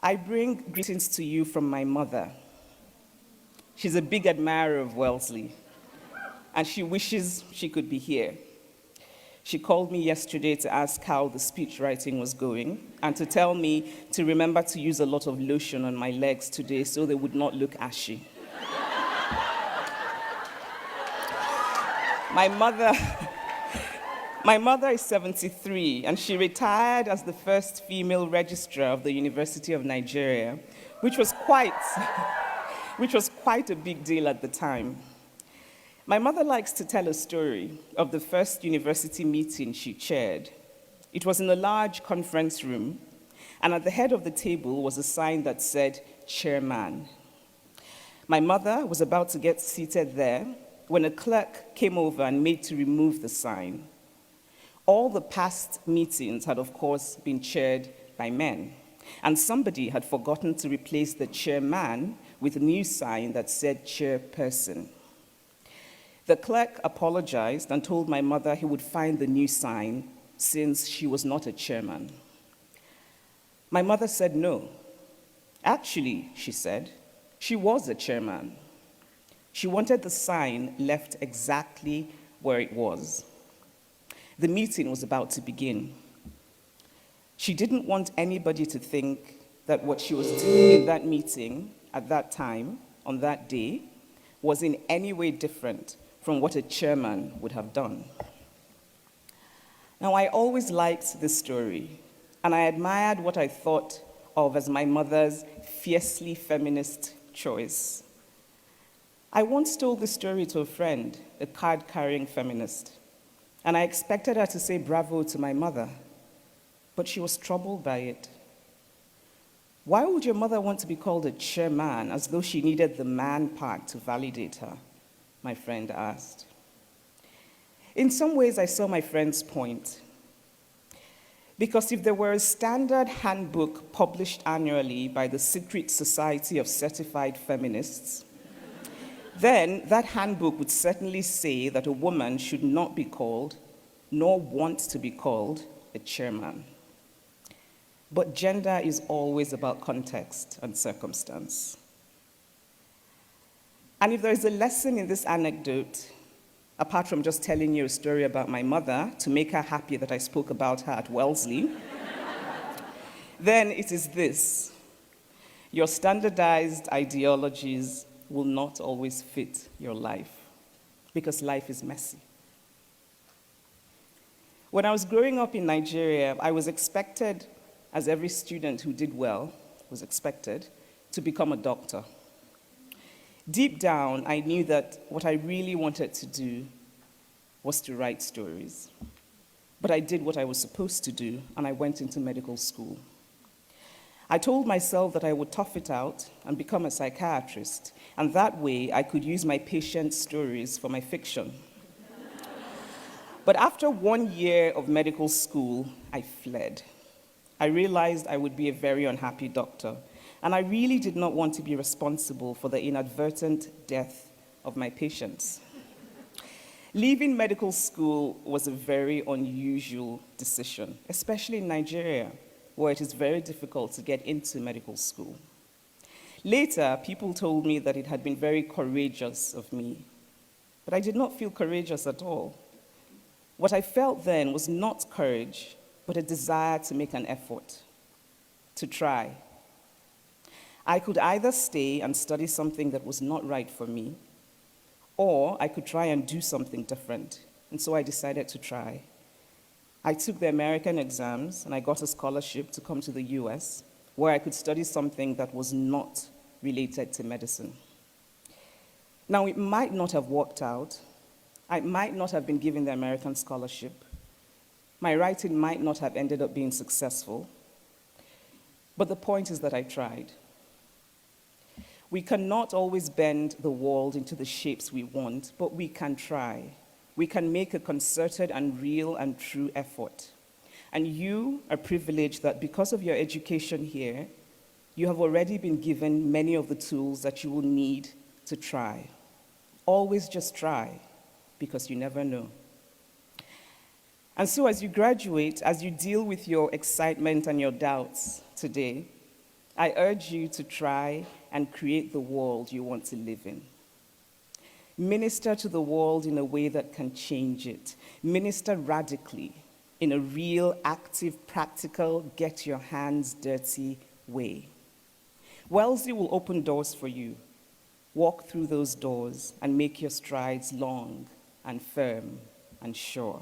I bring greetings to you from my mother. She's a big admirer of Wellesley, and she wishes she could be here. She called me yesterday to ask how the speech writing was going and to tell me to remember to use a lot of lotion on my legs today so they would not look ashy. My mother is 73, and she retired as the first female registrar of the University of Nigeria, which was quite a big deal at the time. My mother likes to tell a story of the first university meeting she chaired. It was in a large conference room, and at the head of the table was a sign that said, "Chairman." My mother was about to get seated there when a clerk came over and made to remove the sign. All the past meetings had, of course, been chaired by men, and somebody had forgotten to replace the chairman with a new sign that said chairperson. The clerk apologized and told my mother he would find the new sign since she was not a chairman. My mother said no. Actually, she said, she was a chairman. She wanted the sign left exactly where it was. The meeting was about to begin. She didn't want anybody to think that what she was doing in that meeting at that time, on that day, was in any way different from what a chairman would have done. Now, I always liked this story, and I admired what I thought of as my mother's fiercely feminist choice. I once told this story to a friend, a card-carrying feminist, and I expected her to say bravo to my mother, but she was troubled by it. Why would your mother want to be called a chairman as though she needed the man part to validate her? My friend asked. In some ways, I saw my friend's point. Because if there were a standard handbook published annually by the Secret Society of Certified Feminists, then that handbook would certainly say that a woman should not be called, nor want to be called, a chairman. But gender is always about context and circumstance. And if there is a lesson in this anecdote, apart from just telling you a story about my mother to make her happy that I spoke about her at Wellesley, then it is this: your standardized ideologies will not always fit your life, because life is messy. When I was growing up in Nigeria, I was expected, as every student who did well was expected, to become a doctor. Deep down, I knew that what I really wanted to do was to write stories. But I did what I was supposed to do, and I went into medical school. I told myself that I would tough it out and become a psychiatrist, and that way I could use my patients' stories for my fiction. But after 1 year of medical school, I fled. I realized I would be a very unhappy doctor, and I really did not want to be responsible for the inadvertent death of my patients. Leaving medical school was a very unusual decision, especially in Nigeria, where it is very difficult to get into medical school. Later, people told me that it had been very courageous of me, but I did not feel courageous at all. What I felt then was not courage, but a desire to make an effort, to try. I could either stay and study something that was not right for me, or I could try and do something different, and so I decided to try. I took the American exams, and I got a scholarship to come to the US, where I could study something that was not related to medicine. Now, it might not have worked out. I might not have been given the American scholarship. My writing might not have ended up being successful. But the point is that I tried. We cannot always bend the world into the shapes we want, but we can try. We can make a concerted and real and true effort. And you are privileged that because of your education here, you have already been given many of the tools that you will need to try. Always just try, because you never know. And so as you graduate, as you deal with your excitement and your doubts today, I urge you to try and create the world you want to live in. Minister to the world in a way that can change it. Minister radically, in a real, active, practical, get your hands dirty way. Wellesley will open doors for you. Walk through those doors and make your strides long and firm and sure.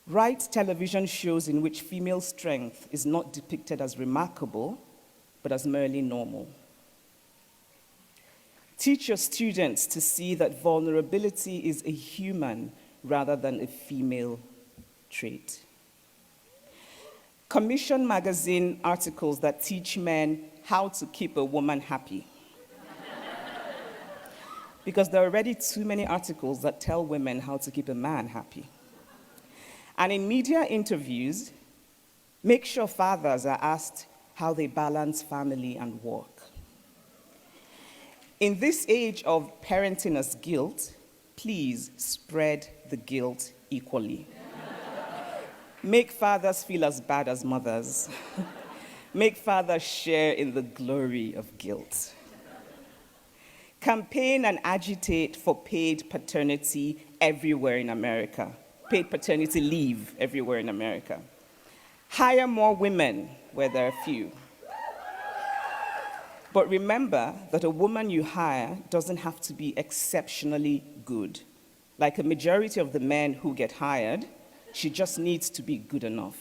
Write television shows in which female strength is not depicted as remarkable, but as merely normal. Teach your students to see that vulnerability is a human rather than a female trait. Commission magazine articles that teach men how to keep a woman happy. Because there are already too many articles that tell women how to keep a man happy. And in media interviews, make sure fathers are asked how they balance family and work. In this age of parenting as guilt, please spread the guilt equally. Make fathers feel as bad as mothers. Make fathers share in the glory of guilt. Campaign and agitate for paid paternity everywhere in America. Paid paternity leave everywhere in America. Hire more women where there are few. But remember that a woman you hire doesn't have to be exceptionally good. Like a majority of the men who get hired, she just needs to be good enough.